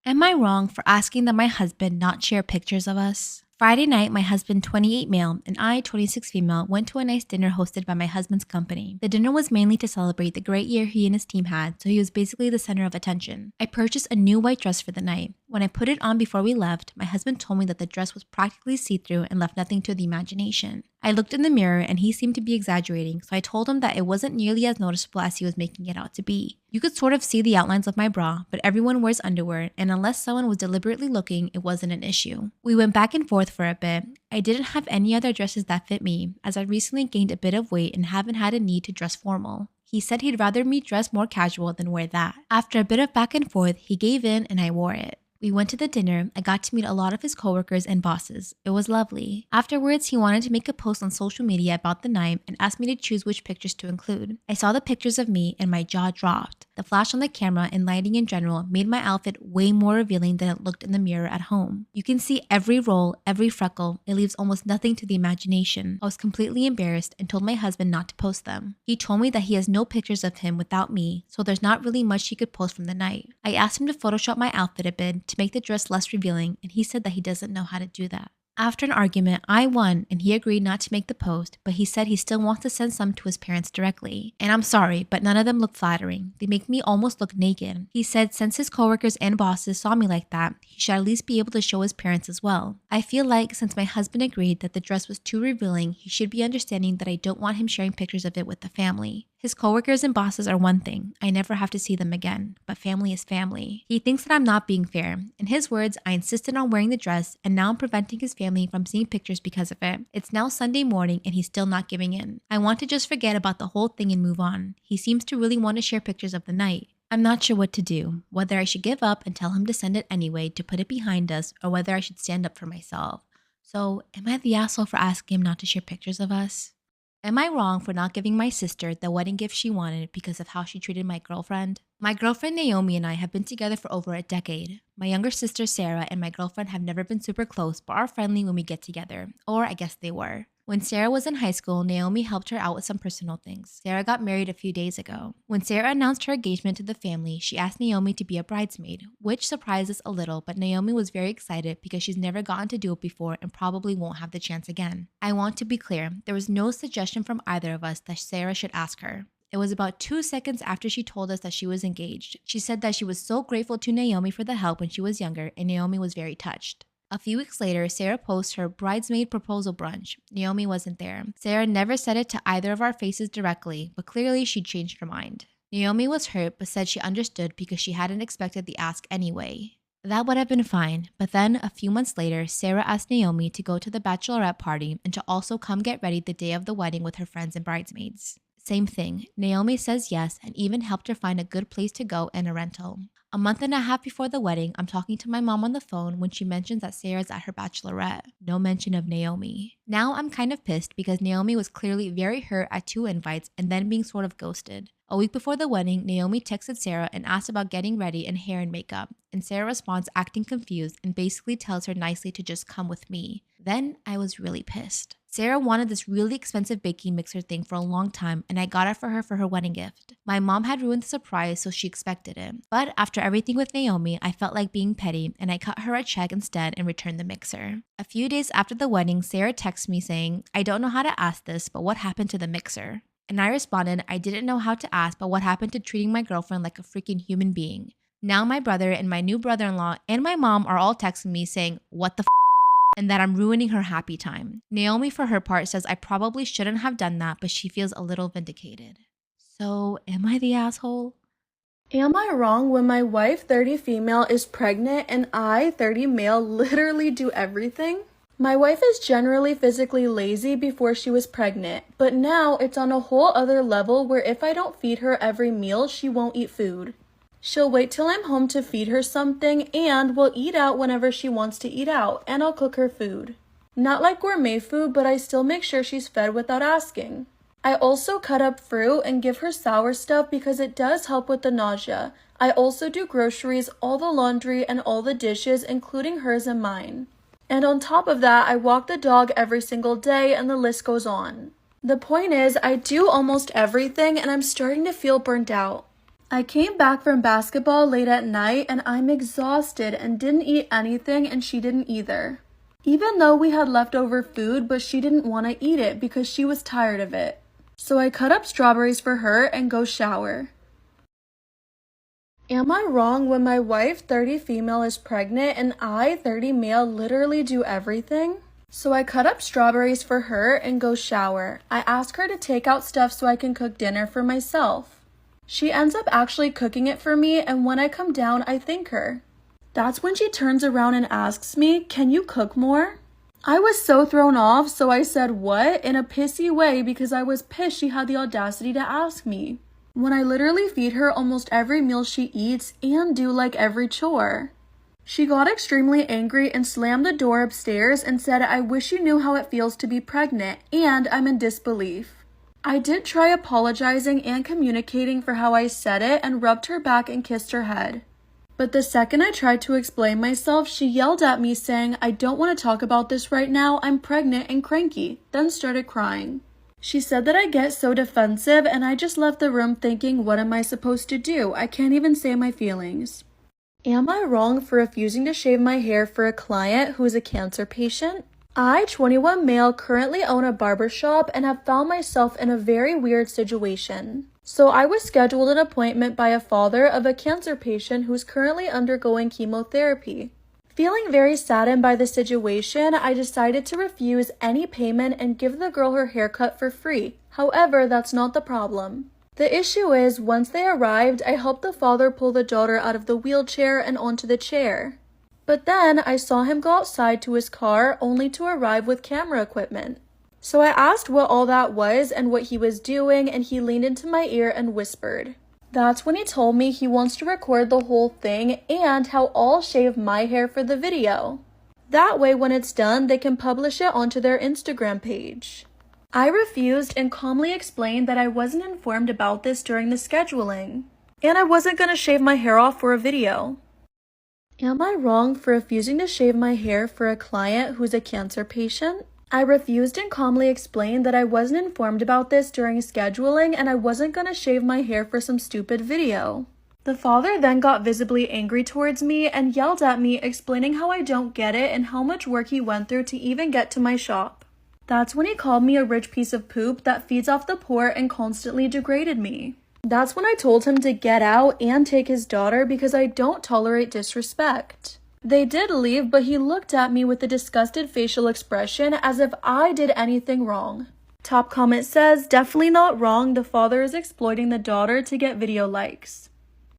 Am I wrong for asking that my husband not share pictures of us? Friday night, my husband, 28 male, and I, 26 female, went to a nice dinner hosted by my husband's company. The dinner was mainly to celebrate the great year he and his team had, so he was basically the center of attention. I purchased a new white dress for the night. When I put it on before we left, my husband told me that the dress was practically see-through and left nothing to the imagination. I looked in the mirror and he seemed to be exaggerating, so I told him that it wasn't nearly as noticeable as he was making it out to be. You could sort of see the outlines of my bra, but everyone wears underwear, and unless someone was deliberately looking, it wasn't an issue. We went back and forth for a bit. I didn't have any other dresses that fit me, as I recently gained a bit of weight and haven't had a need to dress formal. He said he'd rather me dress more casual than wear that. After a bit of back and forth, he gave in and I wore it. We went to the dinner. I got to meet a lot of his coworkers and bosses. It was lovely. Afterwards, he wanted to make a post on social media about the night and asked me to choose which pictures to include. I saw the pictures of me and my jaw dropped. The flash on the camera and lighting in general made my outfit way more revealing than it looked in the mirror at home. You can see every roll, every freckle. It leaves almost nothing to the imagination. I was completely embarrassed and told my husband not to post them. He told me that he has no pictures of him without me, so there's not really much he could post from the night. I asked him to Photoshop my outfit a bit to make the dress less revealing, and he said that he doesn't know how to do that. After an argument, I won and he agreed not to make the post, but he said he still wants to send some to his parents directly. And I'm sorry, but none of them look flattering. They make me almost look naked. He said since his coworkers and bosses saw me like that, he should at least be able to show his parents as well. I feel like since my husband agreed that the dress was too revealing, he should be understanding that I don't want him sharing pictures of it with the family. His coworkers and bosses are one thing. I never have to see them again, but family is family. He thinks that I'm not being fair. In his words, I insisted on wearing the dress and now I'm preventing his family from seeing pictures because of it. It's now Sunday morning and he's still not giving in. I want to just forget about the whole thing and move on. He seems to really want to share pictures of the night. I'm not sure what to do, whether I should give up and tell him to send it anyway to put it behind us or whether I should stand up for myself. So, am I the asshole for asking him not to share pictures of us? Am I wrong for not giving my sister the wedding gift she wanted because of how she treated my girlfriend? My girlfriend Naomi and I have been together for over a decade. My younger sister Sarah and my girlfriend have never been super close but are friendly when we get together, or I guess they were. When Sarah was in high school, Naomi helped her out with some personal things. Sarah got married a few days ago. When Sarah announced her engagement to the family, she asked Naomi to be a bridesmaid, which surprised us a little, but Naomi was very excited because she's never gotten to do it before and probably won't have the chance again. I want to be clear, there was no suggestion from either of us that Sarah should ask her. It was about 2 seconds after she told us that she was engaged. She said that she was so grateful to Naomi for the help when she was younger, and Naomi was very touched. A few weeks later, Sarah posted her bridesmaid proposal brunch. Naomi wasn't there. Sarah never said it to either of our faces directly, but clearly she changed her mind. Naomi was hurt, but said she understood because she hadn't expected the ask anyway. That would have been fine, but then a few months later, Sarah asked Naomi to go to the bachelorette party and to also come get ready the day of the wedding with her friends and bridesmaids. Same thing. Naomi says yes and even helped her find a good place to go and a rental. A month and a half before the wedding, I'm talking to my mom on the phone when she mentions that Sarah's at her bachelorette. No mention of Naomi. Now I'm kind of pissed because Naomi was clearly very hurt at 2 invites and then being sort of ghosted. A week before the wedding, Naomi texted Sarah and asked about getting ready and hair and makeup, and Sarah responds acting confused and basically tells her nicely to just come with me. Then I was really pissed. Sarah wanted this really expensive baking mixer thing for a long time and I got it for her wedding gift. My mom had ruined the surprise so she expected it. But after everything with Naomi, I felt like being petty and I cut her a check instead and returned the mixer. A few days after the wedding, Sarah texted me saying, "I don't know how to ask this, but what happened to the mixer?" And I responded, I didn't know how to ask, but what happened to treating my girlfriend like a freaking human being? Now my brother and my new brother-in-law and my mom are all texting me saying, "What the f***?" and that I'm ruining her happy time. Naomi, for her part, says I probably shouldn't have done that, but she feels a little vindicated. So, am I the asshole? Am I wrong when my wife, 30 female, is pregnant and I, 30 male, literally do everything? My wife is generally physically lazy before she was pregnant, but now it's on a whole other level where if I don't feed her every meal, she won't eat food. She'll wait till I'm home to feed her something and will eat out whenever she wants to eat out, and I'll cook her food. Not like gourmet food, but I still make sure she's fed without asking. I also cut up fruit and give her sour stuff because it does help with the nausea. I also do groceries, all the laundry, and all the dishes, including hers and mine. And on top of that, I walk the dog every single day, and the list goes on. The point is, I do almost everything, and I'm starting to feel burnt out. I came back from basketball late at night and I'm exhausted and didn't eat anything and she didn't either. Even though we had leftover food, but she didn't want to eat it because she was tired of it. So I cut up strawberries for her and go shower. Am I wrong when my wife, 30 female, is pregnant and I, 30 male, literally do everything? So I cut up strawberries for her and go shower. I ask her to take out stuff so I can cook dinner for myself. She ends up actually cooking it for me, and when I come down, I thank her. That's when she turns around and asks me, "Can you cook more?" I was so thrown off, so I said, "What?" in a pissy way because I was pissed she had the audacity to ask me, when I literally feed her almost every meal she eats and do like every chore. She got extremely angry and slammed the door upstairs and said, "I wish you knew how it feels to be pregnant," and I'm in disbelief. I did try apologizing and communicating for how I said it and rubbed her back and kissed her head. But the second I tried to explain myself, she yelled at me saying, "I don't want to talk about this right now, I'm pregnant and cranky," then started crying. She said that I get so defensive and I just left the room thinking, what am I supposed to do? I can't even say my feelings. Am I wrong for refusing to shave my hair for a client who is a cancer patient? I, 21 male, currently own a barbershop and have found myself in a very weird situation. So I was scheduled an appointment by a father of a cancer patient who's currently undergoing chemotherapy. Feeling very saddened by the situation, I decided to refuse any payment and give the girl her haircut for free. However, that's not the problem. The issue is, once they arrived, I helped the father pull the daughter out of the wheelchair and onto the chair. But then I saw him go outside to his car only to arrive with camera equipment. So I asked what all that was and what he was doing, and he leaned into my ear and whispered. That's when he told me he wants to record the whole thing and how I'll shave my hair for the video. That way when it's done, they can publish it onto their Instagram page. I refused and calmly explained that I wasn't informed about this during the scheduling, and I wasn't going to shave my hair off for a video. Am I wrong for refusing to shave my hair for a client who's a cancer patient? I refused and calmly explained that I wasn't informed about this during scheduling and I wasn't going to shave my hair for some stupid video. The father then got visibly angry towards me and yelled at me, explaining how I don't get it and how much work he went through to even get to my shop. That's when he called me a rich piece of poop that feeds off the poor and constantly degraded me. That's when I told him to get out and take his daughter because I don't tolerate disrespect. They did leave, but he looked at me with a disgusted facial expression as if I did anything wrong. Top comment says, "Definitely not wrong, the father is exploiting the daughter to get video likes."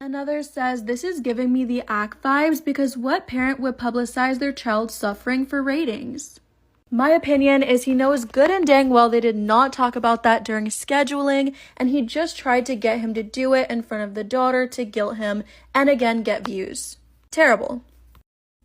Another says, "This is giving me the act vibes because what parent would publicize their child's suffering for ratings?" My opinion is he knows good and dang well they did not talk about that during scheduling, and he just tried to get him to do it in front of the daughter to guilt him and again get views. Terrible.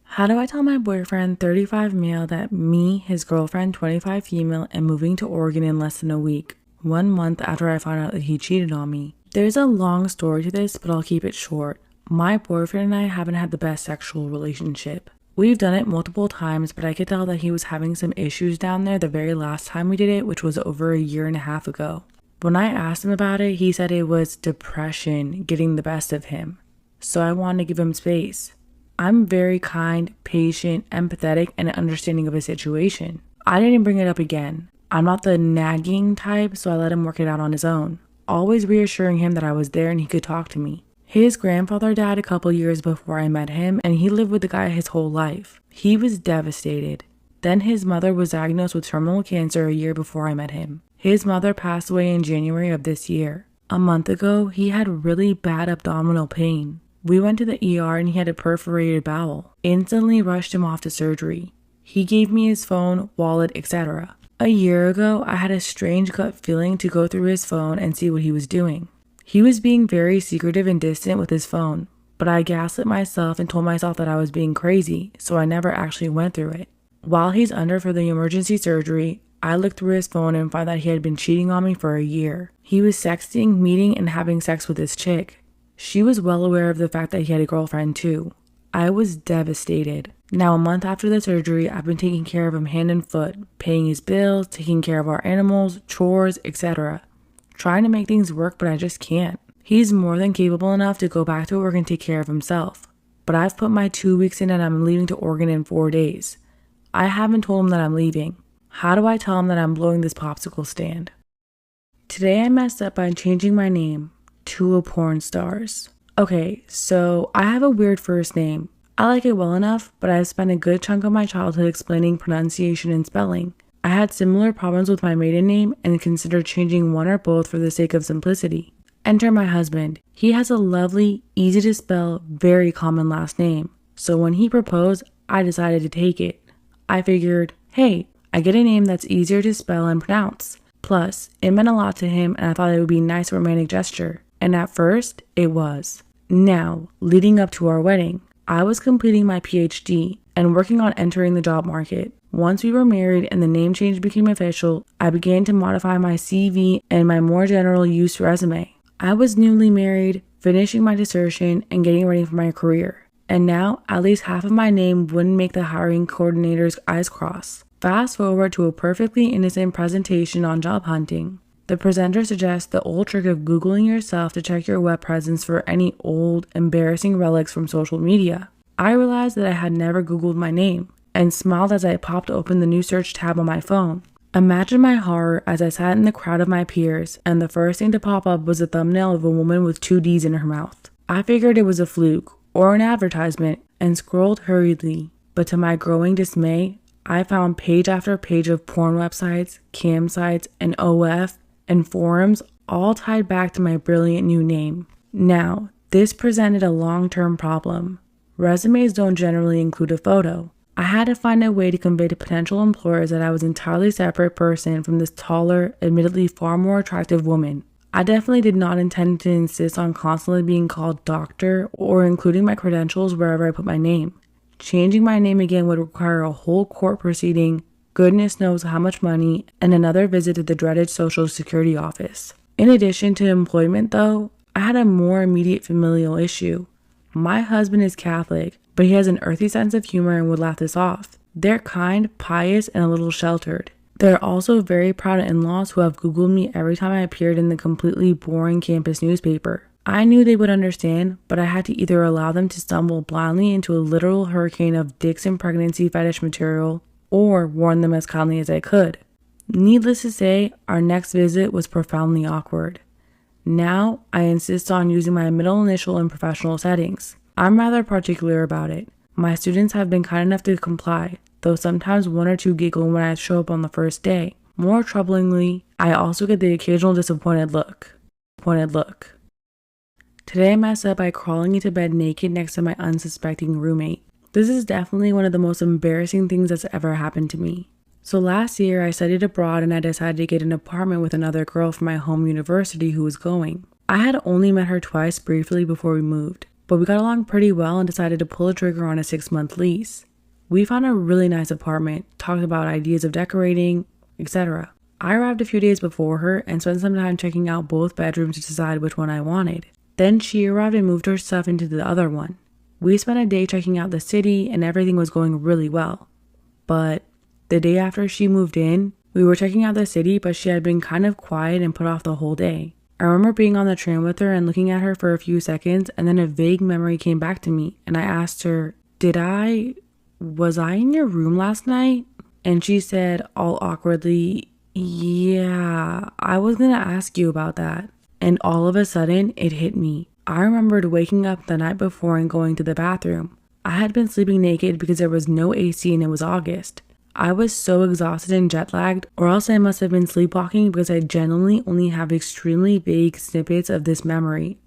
How do I tell my boyfriend, 35 male, that me, his girlfriend, 25 female, am moving to Oregon in less than a week, 1 month after I found out that he cheated on me? There's a long story to this, but I'll keep it short. My boyfriend and I haven't had the best sexual relationship. We've done it multiple times, but I could tell that he was having some issues down there the very last time we did it, which was over 1.5 years ago. When I asked him about it, he said it was depression getting the best of him. So I wanted to give him space. I'm very kind, patient, empathetic, and understanding of his situation. I didn't bring it up again. I'm not the nagging type, so I let him work it out on his own, always reassuring him that I was there and he could talk to me. His grandfather died a couple years before I met him, and he lived with the guy his whole life. He was devastated. Then his mother was diagnosed with terminal cancer a year before I met him. His mother passed away in January of this year. A month ago, he had really bad abdominal pain. We went to the ER and he had a perforated bowel. Instantly rushed him off to surgery. He gave me his phone, wallet, etc. A year ago, I had a strange gut feeling to go through his phone and see what he was doing. He was being very secretive and distant with his phone, but I gaslit myself and told myself that I was being crazy, so I never actually went through it. While he's under for the emergency surgery, I looked through his phone and found that he had been cheating on me for a year. He was sexting, meeting, and having sex with his chick. She was well aware of the fact that he had a girlfriend too. I was devastated. Now, a month after the surgery, I've been taking care of him hand and foot, paying his bills, taking care of our animals, chores, etc. Trying to make things work, but I just can't. He's more than capable enough to go back to work and take care of himself. But I've put my 2 weeks in and I'm leaving to Oregon in 4 days. I haven't told him that I'm leaving. How do I tell him that I'm blowing this popsicle stand? Today I messed up by changing my name to a porn star's. Okay, so I have a weird first name. I like it well enough, but I've spent a good chunk of my childhood explaining pronunciation and spelling. I had similar problems with my maiden name and considered changing one or both for the sake of simplicity. Enter my husband. He has a lovely, easy to spell, very common last name. So when he proposed, I decided to take it. I figured, hey, I get a name that's easier to spell and pronounce. Plus, it meant a lot to him and I thought it would be a nice romantic gesture. And at first, it was. Now, leading up to our wedding, I was completing my PhD and working on entering the job market. Once we were married and the name change became official, I began to modify my CV and my more general use resume. I was newly married, finishing my dissertation, and getting ready for my career. And now, at least half of my name wouldn't make the hiring coordinator's eyes cross. Fast forward to a perfectly innocent presentation on job hunting. The presenter suggests the old trick of Googling yourself to check your web presence for any old, embarrassing relics from social media. I realized that I had never Googled my name, and smiled as I popped open the new search tab on my phone. Imagine my horror as I sat in the crowd of my peers, and the first thing to pop up was a thumbnail of a woman with 2 D's in her mouth. I figured it was a fluke, or an advertisement, and scrolled hurriedly, but to my growing dismay, I found page after page of porn websites, cam sites, and OF, and forums, all tied back to my brilliant new name. Now, this presented a long-term problem. Resumes don't generally include a photo. I had to find a way to convey to potential employers that I was an entirely separate person from this taller, admittedly far more attractive woman. I definitely did not intend to insist on constantly being called doctor or including my credentials wherever I put my name. Changing my name again would require a whole court proceeding, goodness knows how much money, and another visit to the dreaded Social Security office. In addition to employment though, I had a more immediate familial issue. My husband is Catholic, but he has an earthy sense of humor and would laugh this off. They're kind, pious, and a little sheltered. They're also very proud in-laws who have Googled me every time I appeared in the completely boring campus newspaper. I knew they would understand, but I had to either allow them to stumble blindly into a literal hurricane of dicks and pregnancy fetish material, or warn them as kindly as I could. Needless to say, our next visit was profoundly awkward. Now, I insist on using my middle initial in professional settings. I'm rather particular about it. My students have been kind enough to comply, though sometimes one or two giggle when I show up on the first day. More troublingly, I also get the occasional disappointed look. Today I messed up by crawling into bed naked next to my unsuspecting roommate. This is definitely one of the most embarrassing things that's ever happened to me. So last year I studied abroad and I decided to get an apartment with another girl from my home university who was going. I had only met her twice briefly before we moved, but we got along pretty well and decided to pull the trigger on a 6-month lease. We found a really nice apartment, talked about ideas of decorating, etc. I arrived a few days before her and spent some time checking out both bedrooms to decide which one I wanted. Then she arrived and moved her stuff into the other one. We spent a day checking out the city and everything was going really well. But the day after she moved in, we were checking out the city, but she had been kind of quiet and put off the whole day. I remember being on the train with her and looking at her for a few seconds, and then a vague memory came back to me, and I asked her, was I in your room last night? And she said, all awkwardly, yeah, I was gonna ask you about that. And all of a sudden, it hit me. I remembered waking up the night before and going to the bathroom. I had been sleeping naked because there was no AC and it was August. I was so exhausted and jet lagged, or else I must have been sleepwalking because I genuinely only have extremely vague snippets of this memory.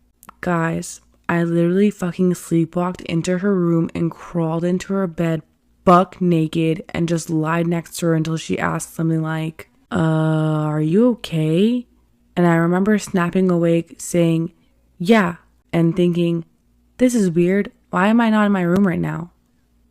Guys, I literally fucking sleepwalked into her room and crawled into her bed buck naked and just lied next to her until she asked something like, are you okay? And I remember snapping awake saying, yeah, and thinking, this is weird, why am I not in my room right now?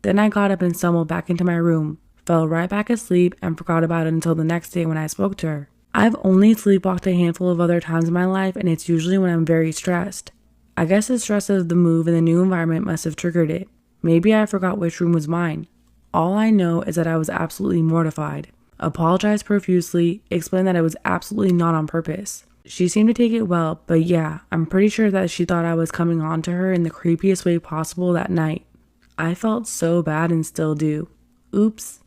Then I got up and stumbled back into my room, fell right back asleep, and forgot about it until the next day when I spoke to her. I've only sleepwalked a handful of other times in my life, and it's usually when I'm very stressed. I guess the stress of the move and the new environment must have triggered it. Maybe I forgot which room was mine. All I know is that I was absolutely mortified, apologized profusely, explained that it was absolutely not on purpose. She seemed to take it well, but yeah, I'm pretty sure that she thought I was coming on to her in the creepiest way possible that night. I felt so bad and still do. Oops.